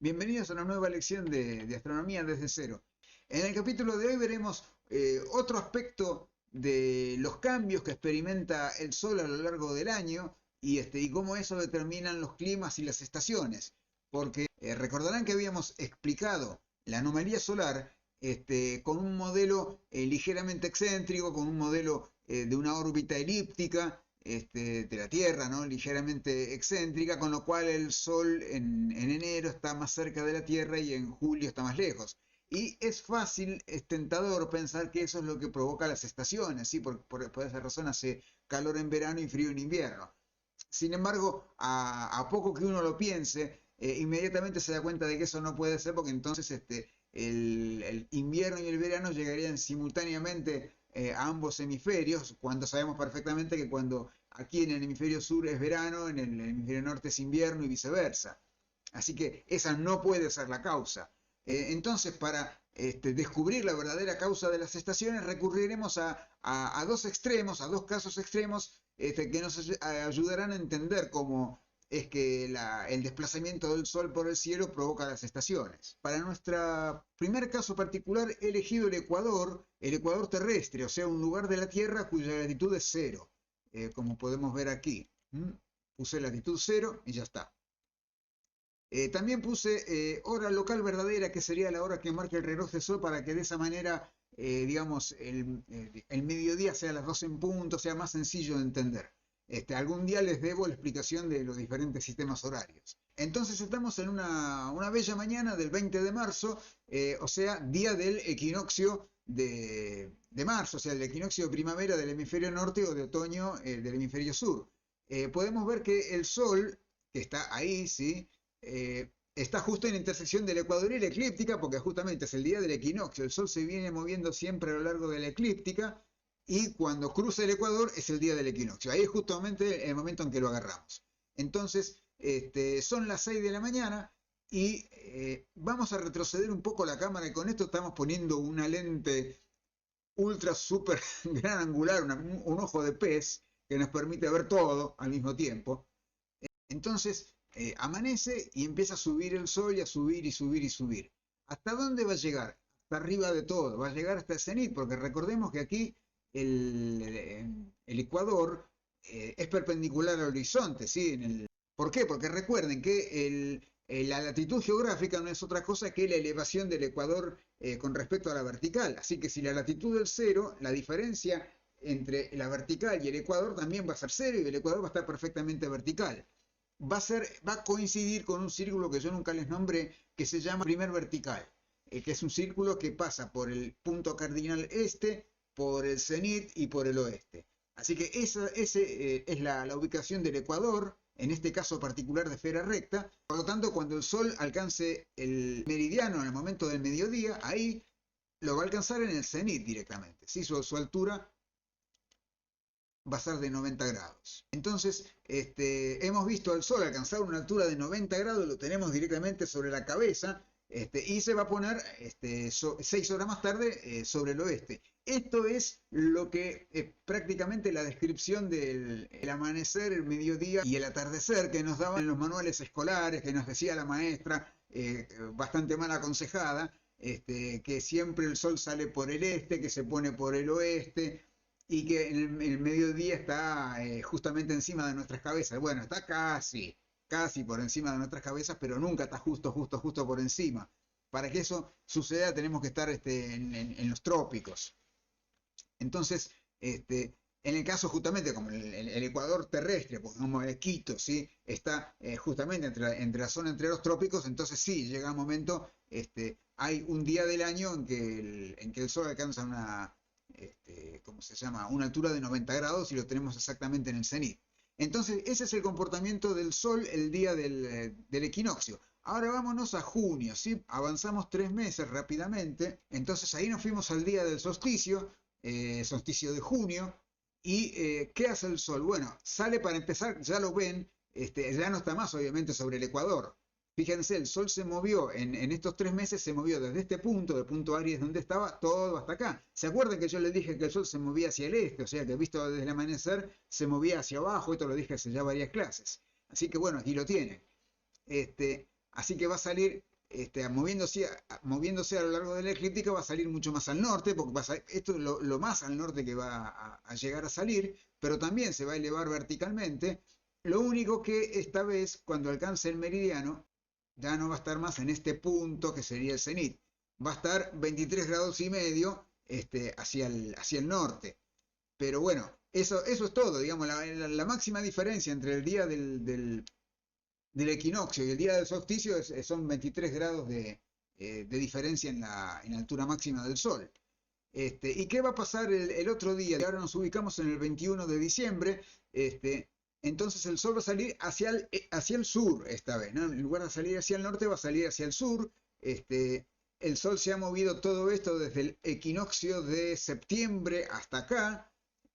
Bienvenidos a una nueva lección de astronomía desde cero. En el capítulo de hoy veremos otro aspecto de los cambios que experimenta el Sol a lo largo del año y cómo eso determinan los climas y las estaciones. Porque recordarán que habíamos explicado la anomalía solar con un modelo ligeramente excéntrico, con un modelo de una órbita elíptica de la Tierra, ¿no? Ligeramente excéntrica, con lo cual el Sol en enero está más cerca de la Tierra y en julio está más lejos. Y es fácil, es tentador pensar que eso es lo que provoca las estaciones, ¿sí? Por esa razón hace calor en verano y frío en invierno. Sin embargo, a poco que uno lo piense, inmediatamente se da cuenta de que eso no puede ser porque entonces el invierno y el verano llegarían simultáneamente a ambos hemisferios, cuando sabemos perfectamente que cuando aquí en el hemisferio sur es verano, en el hemisferio norte es invierno y viceversa. Así que esa no puede ser la causa. Entonces, para descubrir la verdadera causa de las estaciones, recurriremos a dos extremos, a dos casos extremos que nos ayudarán a entender cómo es que el desplazamiento del Sol por el cielo provoca las estaciones. Para nuestro primer caso particular he elegido el Ecuador terrestre, o sea, un lugar de la Tierra cuya latitud es cero, como podemos ver aquí. Puse latitud cero y ya está. También puse hora local verdadera, que sería la hora que marca el reloj de sol, para que de esa manera, digamos, el mediodía sea a las 12 en punto, sea más sencillo de entender. Algún día les debo la explicación de los diferentes sistemas horarios. Entonces estamos en una bella mañana del 20 de marzo, o sea, día del equinoccio de marzo, o sea, el equinoccio de primavera del hemisferio norte o de otoño del hemisferio sur. Podemos ver que el sol, que está ahí, ¿sí? Está justo en la intersección del Ecuador y la eclíptica, porque justamente es el día del equinoccio. El Sol se viene moviendo siempre a lo largo de la eclíptica y cuando cruza el Ecuador es el día del equinoccio. Ahí es justamente el momento en que lo agarramos. Entonces, son las 6 de la mañana y vamos a retroceder un poco la cámara y con esto estamos poniendo una lente ultra super gran angular, un ojo de pez que nos permite ver todo al mismo tiempo. Entonces amanece y empieza a subir el sol y a subir y subir y subir. ¿Hasta dónde va a llegar? Hasta arriba de todo, va a llegar hasta el cenit, porque recordemos que aquí el ecuador es perpendicular al horizonte, ¿sí? ¿Por qué? Porque recuerden que la latitud geográfica no es otra cosa que la elevación del ecuador con respecto a la vertical. Así que si la latitud es cero, la diferencia entre la vertical y el ecuador también va a ser cero y el ecuador va a estar perfectamente vertical. Va a coincidir con un círculo que yo nunca les nombré, que se llama primer vertical, que es un círculo que pasa por el punto cardinal este, por el cenit y por el oeste. Así que esa es la ubicación del ecuador, en este caso particular de esfera recta. Por lo tanto, cuando el Sol alcance el meridiano en el momento del mediodía, ahí lo va a alcanzar en el cenit directamente. ¿Sí? Su altura va a ser de 90 grados. Entonces, hemos visto al Sol alcanzar una altura de 90 grados, lo tenemos directamente sobre la cabeza, y se va a poner 6 horas más tarde sobre el oeste. Esto es lo que prácticamente la descripción del el amanecer, el mediodía y el atardecer que nos daban en los manuales escolares, que nos decía la maestra, bastante mal aconsejada, que siempre el sol sale por el este, que se pone por el oeste, y que en el mediodía está justamente encima de nuestras cabezas. Bueno, está casi por encima de nuestras cabezas, pero nunca está justo por encima. Para que eso suceda tenemos que estar en los trópicos. Entonces, en el caso justamente como el Ecuador terrestre, pues, como el Quito, ¿sí? Está justamente entre la zona entre los trópicos, entonces sí, llega un momento, hay un día del año en que el Sol alcanza ¿cómo se llama? Una altura de 90 grados y lo tenemos exactamente en el cenit. Entonces, ese es el comportamiento del Sol el día del equinoccio. Ahora vámonos a junio, ¿sí? Avanzamos 3 meses rápidamente. Entonces ahí nos fuimos al día del solsticio de junio. ¿Y qué hace el Sol? Bueno, sale para empezar, ya lo ven, ya no está más obviamente sobre el Ecuador. Fíjense, el Sol se movió en estos 3 meses, se movió desde este punto, del punto Aries donde estaba, todo hasta acá. ¿Se acuerdan que yo les dije que el Sol se movía hacia el este? O sea, que visto desde el amanecer, se movía hacia abajo, esto lo dije hace ya varias clases. Así que bueno, aquí lo tienen. Este, Así que va a salir, moviéndose a lo largo de la eclíptica, va a salir mucho más al norte, porque esto es lo más al norte que va a llegar a salir, pero también se va a elevar verticalmente. Lo único que esta vez, cuando alcance el meridiano, ya no va a estar más en este punto que sería el cenit. Va a estar 23 grados y medio hacia el norte. Pero bueno, eso es todo, digamos, la máxima diferencia entre el día del equinoccio y el día del solsticio son 23 grados de diferencia en la altura máxima del Sol. ¿Y qué va a pasar el otro día? Ahora nos ubicamos en el 21 de diciembre. Entonces el Sol va a salir hacia el sur esta vez, ¿no? En lugar de salir hacia el norte, va a salir hacia el sur. El Sol se ha movido todo esto desde el equinoccio de septiembre hasta acá.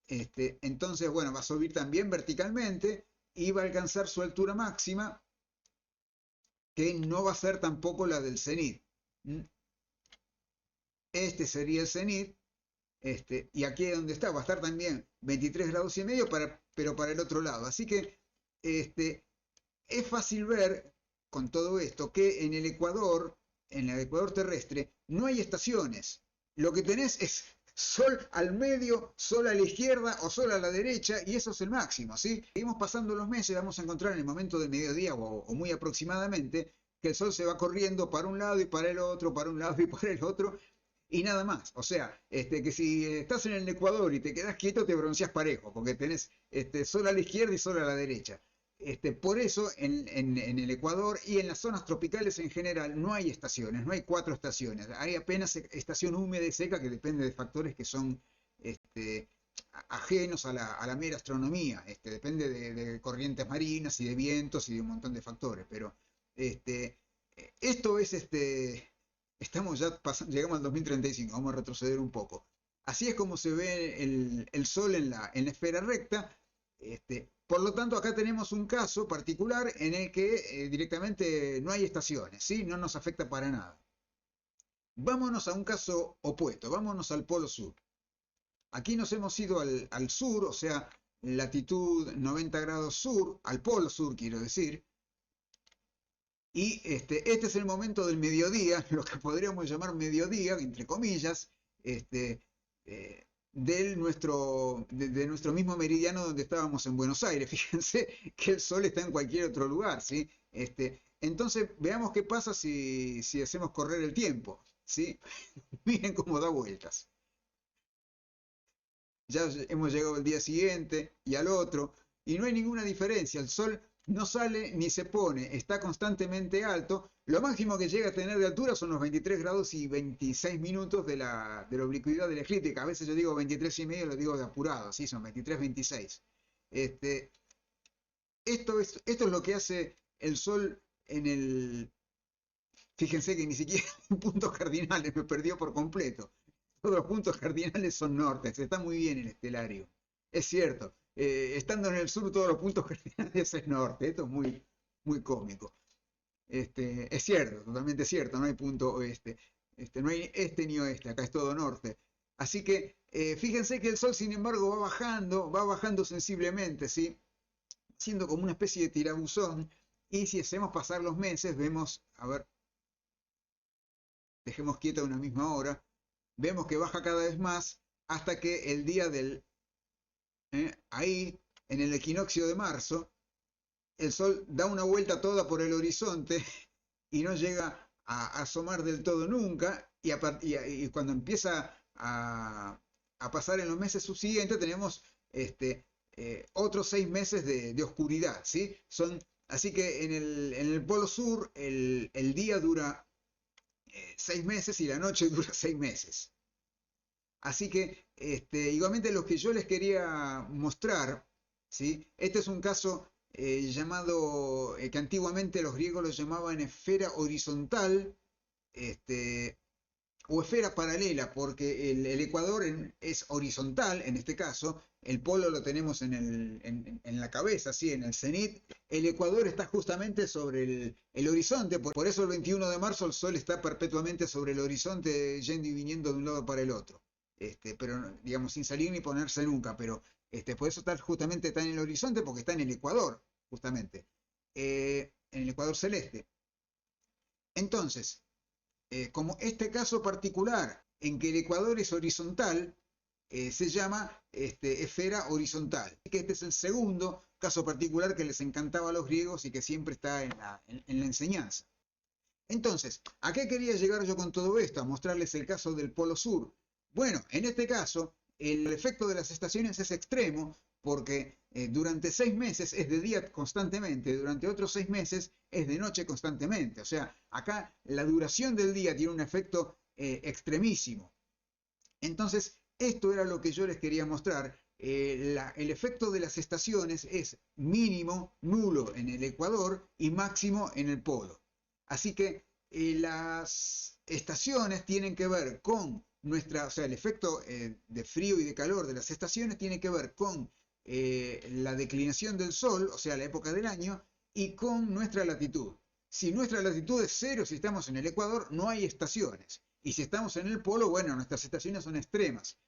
Entonces, bueno, va a subir también verticalmente y va a alcanzar su altura máxima, que no va a ser tampoco la del cenit. Este sería el cenit, y aquí es donde está, va a estar también 23 grados y medio, pero para el otro lado. Así que es fácil ver con todo esto que en el Ecuador terrestre, no hay estaciones. Lo que tenés es sol al medio, sol a la izquierda o sol a la derecha, y eso es el máximo, ¿sí? Seguimos pasando los meses, vamos a encontrar en el momento del mediodía o muy aproximadamente que el sol se va corriendo para un lado y para el otro, para un lado y para el otro, y nada más. O sea, que si estás en el Ecuador y te quedas quieto, te bronceás parejo, porque tenés sol a la izquierda y sol a la derecha. Por eso en el Ecuador y en las zonas tropicales en general no hay estaciones, no hay 4 estaciones. Hay apenas estación húmeda y seca que depende de factores que son ajenos a la mera astronomía. Depende de corrientes marinas y de vientos y de un montón de factores. Pero esto es estamos ya llegamos al 2035, vamos a retroceder un poco. Así es como se ve el Sol en la esfera recta. Por lo tanto, acá tenemos un caso particular en el que directamente no hay estaciones, ¿sí? No nos afecta para nada. Vámonos a un caso opuesto, vámonos al Polo Sur. Aquí nos hemos ido al sur, o sea, latitud 90 grados sur, al Polo Sur quiero decir, y este es el momento del mediodía, lo que podríamos llamar mediodía, entre comillas, de nuestro mismo meridiano donde estábamos en Buenos Aires. Fíjense que el Sol está en cualquier otro lugar, ¿sí? Entonces, veamos qué pasa si hacemos correr el tiempo, ¿sí? Miren cómo da vueltas. Ya hemos llegado al día siguiente y al otro, y no hay ninguna diferencia. El Sol no sale ni se pone, está constantemente alto. Lo máximo que llega a tener de altura son los 23 grados y 26 minutos de la oblicuidad de la eclíptica. A veces yo digo 23 y medio, lo digo de apurado, sí, son 23, 26. Esto es lo que hace el Sol en el... Fíjense que ni siquiera en puntos cardinales me perdió por completo. Todos los puntos cardinales son nortes, está muy bien el estelario. Es cierto, estando en el sur todos los puntos cardinales es norte, esto es muy, muy cómico. Es cierto, totalmente cierto, no hay punto oeste. No hay este ni oeste, acá es todo norte. Así que fíjense que el Sol, sin embargo, va bajando sensiblemente, ¿sí? Siendo como una especie de tirabuzón. Y si hacemos pasar los meses, vemos, a ver, dejemos quieta una misma hora, vemos que baja cada vez más hasta que el día ahí, en el equinoccio de marzo, el Sol da una vuelta toda por el horizonte y no llega a asomar del todo nunca, y cuando empieza a pasar en los meses subsiguientes tenemos otros 6 meses de oscuridad, ¿sí? Así que en el Polo Sur el día dura 6 meses y la noche dura 6 meses. Así que igualmente lo que yo les quería mostrar, ¿sí? Este es un caso llamado, que antiguamente los griegos lo llamaban esfera horizontal, o esfera paralela, porque el ecuador es horizontal en este caso, el polo lo tenemos en la cabeza, ¿sí? En el cenit. El ecuador está justamente sobre el horizonte, por eso el 21 de marzo el Sol está perpetuamente sobre el horizonte, yendo y viniendo de un lado para el otro. Pero digamos sin salir ni ponerse nunca, pero por eso justamente está en el horizonte, porque está en el ecuador, justamente, en el ecuador celeste. Entonces, como este caso particular en que el ecuador es horizontal, se llama esfera horizontal. Que este es el segundo caso particular que les encantaba a los griegos y que siempre está en la enseñanza. Entonces, ¿a qué quería llegar yo con todo esto? A mostrarles el caso del Polo Sur. Bueno, en este caso, el efecto de las estaciones es extremo porque durante 6 meses es de día constantemente, durante otros 6 meses es de noche constantemente. O sea, acá la duración del día tiene un efecto extremísimo. Entonces, esto era lo que yo les quería mostrar. El efecto de las estaciones es mínimo, nulo en el ecuador y máximo en el polo. Así que las estaciones tienen que ver con nuestra, o sea, el efecto de frío y de calor de las estaciones tiene que ver con la declinación del sol, o sea, la época del año, y con nuestra latitud. Si nuestra latitud es cero, si estamos en el ecuador, no hay estaciones. Y si estamos en el polo, bueno, nuestras estaciones son extremas.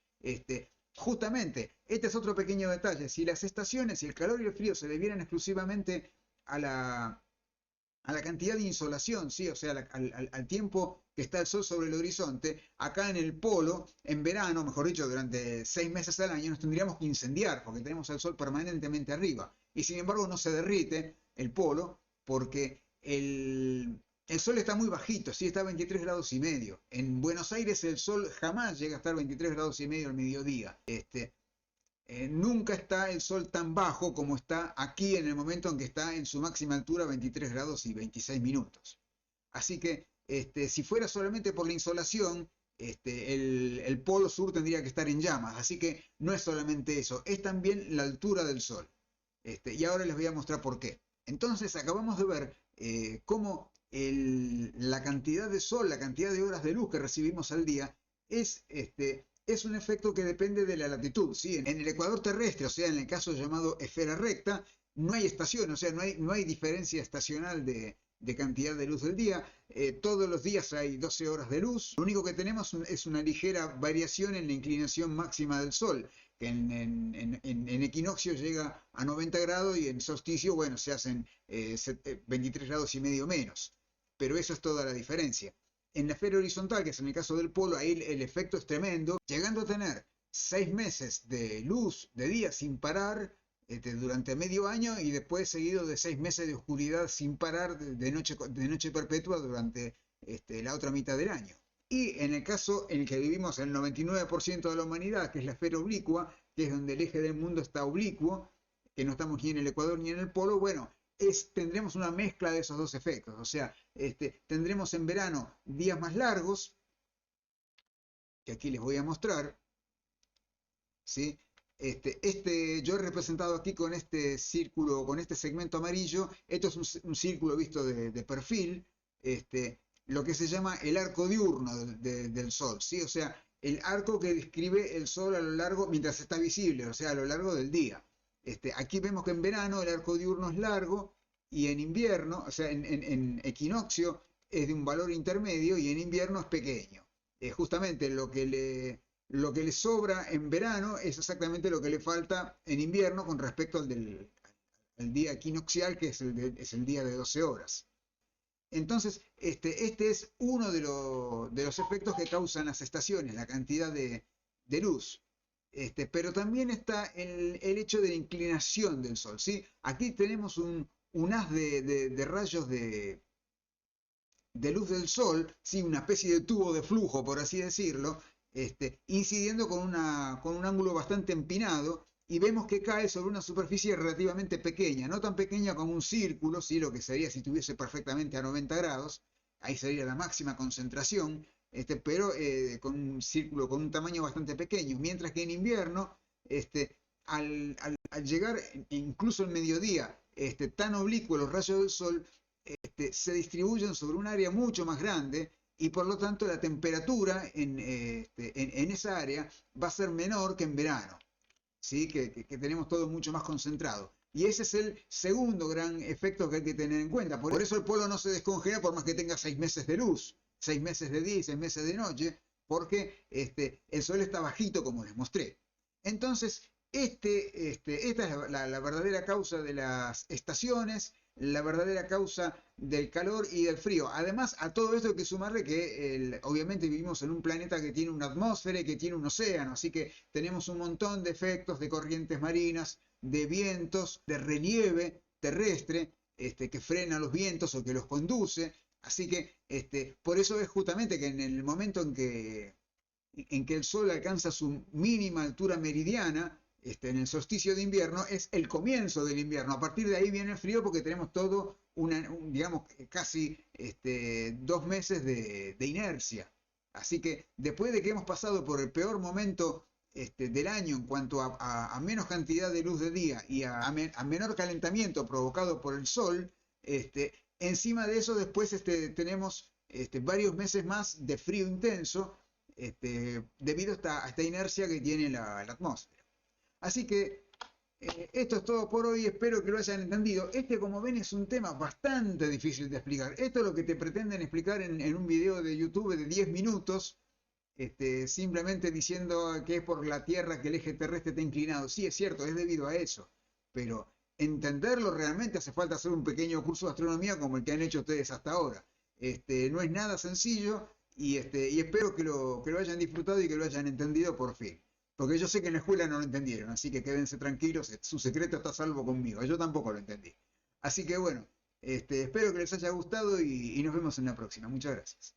Justamente, este es otro pequeño detalle. Si las estaciones, si el calor y el frío se debieran exclusivamente a la cantidad de insolación, ¿sí? O sea, al tiempo que está el sol sobre el horizonte, acá en el polo, en verano, mejor dicho, durante 6 meses al año, nos tendríamos que incendiar porque tenemos el sol permanentemente arriba. Y sin embargo no se derrite el polo porque el sol está muy bajito, sí, está a 23 grados y medio. En Buenos Aires el sol jamás llega a estar 23 grados y medio al mediodía. Nunca está el sol tan bajo como está aquí en el momento en que está en su máxima altura, 23 grados y 26 minutos. Así que si fuera solamente por la insolación, el polo sur tendría que estar en llamas. Así que no es solamente eso, es también la altura del sol. Y ahora les voy a mostrar por qué. Entonces acabamos de ver cómo la cantidad de sol, la cantidad de horas de luz que recibimos al día es un efecto que depende de la latitud. ¿Sí? En el ecuador terrestre, o sea, en el caso llamado esfera recta, no hay estación, o sea, no hay diferencia estacional de cantidad de luz del día. Todos los días hay 12 horas de luz. Lo único que tenemos es una ligera variación en la inclinación máxima del sol, que en equinoccio llega a 90 grados y en solsticio, bueno, se hacen 23 grados y medio menos. Pero eso es toda la diferencia. En la esfera horizontal, que es en el caso del polo, ahí el efecto es tremendo, llegando a tener 6 meses de luz de día sin parar durante medio año y después seguido de 6 meses de oscuridad sin parar de noche perpetua durante la otra mitad del año. Y en el caso en el que vivimos el 99% de la humanidad, que es la esfera oblicua, que es donde el eje del mundo está oblicuo, que no estamos ni en el ecuador ni en el polo, bueno, tendremos una mezcla de esos dos efectos. O sea, tendremos en verano días más largos, que aquí les voy a mostrar, ¿sí? Yo he representado aquí con este círculo, con este segmento amarillo, esto es un círculo visto de perfil, lo que se llama el arco diurno del Sol, ¿sí? O sea, el arco que describe el Sol a lo largo, mientras está visible, o sea, a lo largo del día. Aquí vemos que en verano el arco diurno es largo y en invierno, o sea, en equinoccio es de un valor intermedio y en invierno es pequeño. Justamente lo que le sobra en verano es exactamente lo que le falta en invierno con respecto al día equinoccial, que es el día de 12 horas. Entonces, este es uno de los efectos que causan las estaciones, la cantidad de luz. Pero también está el hecho de la inclinación del Sol, ¿sí? Aquí tenemos un haz de rayos de luz del Sol, ¿sí? Una especie de tubo de flujo, por así decirlo, incidiendo con un ángulo bastante empinado, y vemos que cae sobre una superficie relativamente pequeña, no tan pequeña como un círculo, ¿sí? Lo que sería si estuviese perfectamente a 90 grados, ahí sería la máxima concentración, pero con un círculo con un tamaño bastante pequeño, mientras que en invierno, al llegar incluso el mediodía, tan oblicuo los rayos del sol, se distribuyen sobre un área mucho más grande y por lo tanto la temperatura en esa área va a ser menor que en verano, ¿sí? Que tenemos todo mucho más concentrado. Y ese es el segundo gran efecto que hay que tener en cuenta. Por eso el polo no se descongela por más que tenga 6 meses de luz, 6 meses de día y 6 meses de noche, porque el sol está bajito como les mostré. Entonces, esta es la verdadera causa de las estaciones. la verdadera causa del calor y del frío. Además, a todo esto hay que sumarle que obviamente vivimos en un planeta que tiene una atmósfera y que tiene un océano, así que tenemos un montón de efectos de corrientes marinas, de vientos, de relieve terrestre, que frena los vientos o que los conduce. Así que por eso es justamente que en el momento en que el Sol alcanza su mínima altura meridiana, en el solsticio de invierno, es el comienzo del invierno. A partir de ahí viene el frío porque tenemos todo, digamos, casi 2 meses de inercia. Así que después de que hemos pasado por el peor momento del año en cuanto a menos cantidad de luz de día y a menor calentamiento provocado por el sol, encima de eso después tenemos varios meses más de frío intenso, debido a esta inercia que tiene la atmósfera. Así que esto es todo por hoy, espero que lo hayan entendido. Como ven, es un tema bastante difícil de explicar. Esto es lo que te pretenden explicar en un video de YouTube de 10 minutos, simplemente diciendo que es por la Tierra que el eje terrestre está inclinado. Sí, es cierto, es debido a eso, pero entenderlo realmente hace falta hacer un pequeño curso de astronomía como el que han hecho ustedes hasta ahora. No es nada sencillo y espero que lo hayan disfrutado y que lo hayan entendido por fin. Porque yo sé que en la escuela no lo entendieron, así que quédense tranquilos, su secreto está a salvo conmigo. Yo tampoco lo entendí. Así que bueno, espero que les haya gustado y nos vemos en la próxima. Muchas gracias.